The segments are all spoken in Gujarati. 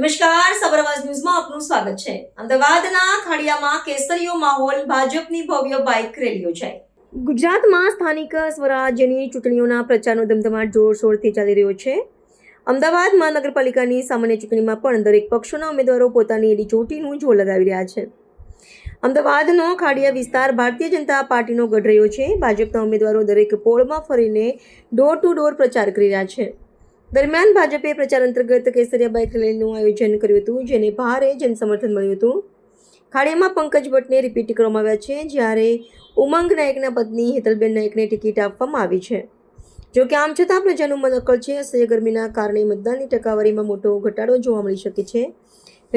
નમસ્કાર, સબરવાજ ન્યૂઝમાં આપનું સ્વાગત છે। અમદાવાદના ખાડિયામાં કેસરીયો માહોલ, ભાજપની ભવ્ય બાઇક રેલી યોજાઈ। ગુજરાતમાં સ્થાનિક સ્વરાજ્યની ચૂંટણીઓના પ્રચારનો ધમધમાટ જોરશોરથી ચાલી રહ્યો છે। અમદાવાદ મહાનગરપાલિકાની સામાન્ય ચૂંટણીમાં પણ દરેક પક્ષોના ઉમેદવારો પોતાની એડી ચોટીનું જોર લગાવી રહ્યા છે। અમદાવાદનો ખાડિયા વિસ્તાર ભારતીય જનતા પાર્ટીનો ગઢ રહ્યો છે। ભાજપના ઉમેદવારો દરેક પોળમાં ફરીને ડોર ટુ ડોર પ્રચાર કરી રહ્યા છે। દરમિયાન ભાજપે પ્રચાર અંતર્ગત કેસરિયા બાઇક રેલીનું આયોજન કર્યું હતું, જેને ભારે જનસમર્થન મળ્યું હતું। ખાડિયામાં પંકજ ભટ્ટને રિપીટ કરવામાં આવ્યા છે, જ્યારે ઉમંગ નાયકના પત્ની હેતલબેન નાયકને ટિકિટ આપવામાં આવી છે। જો કે આમ છતાં પ્રજાનું મન અકળ છે। અસહ્ય ગરમીના કારણે મતદાનની ટકાવારીમાં મોટો ઘટાડો જોવા મળી શકે છે।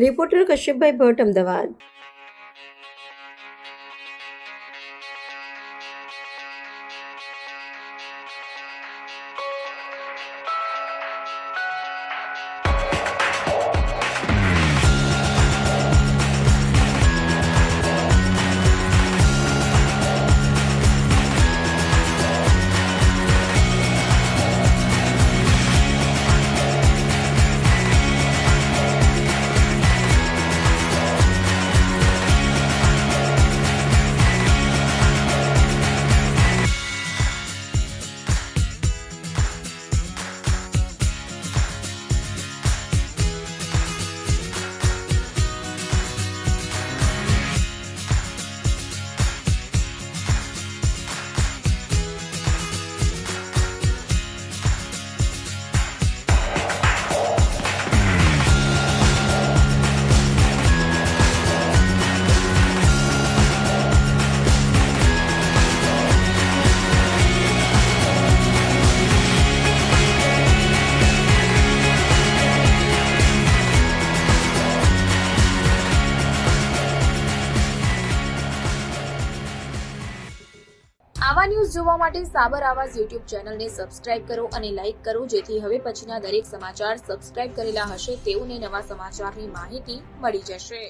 રિપોર્ટર કશ્યપભાઈ ભટ્ટ, અમદાવાદ। આવા ન્યૂઝ જોવા માટે સાબર આવાઝ યુટ્યુબ ચેનલને સબસ્ક્રાઇબ કરો અને લાઇક કરો, જેથી હવે પછીના દરેક સમાચાર સબસ્ક્રાઇબ કરેલા હશે તેઓને નવા સમાચારની માહિતી મળી જશે।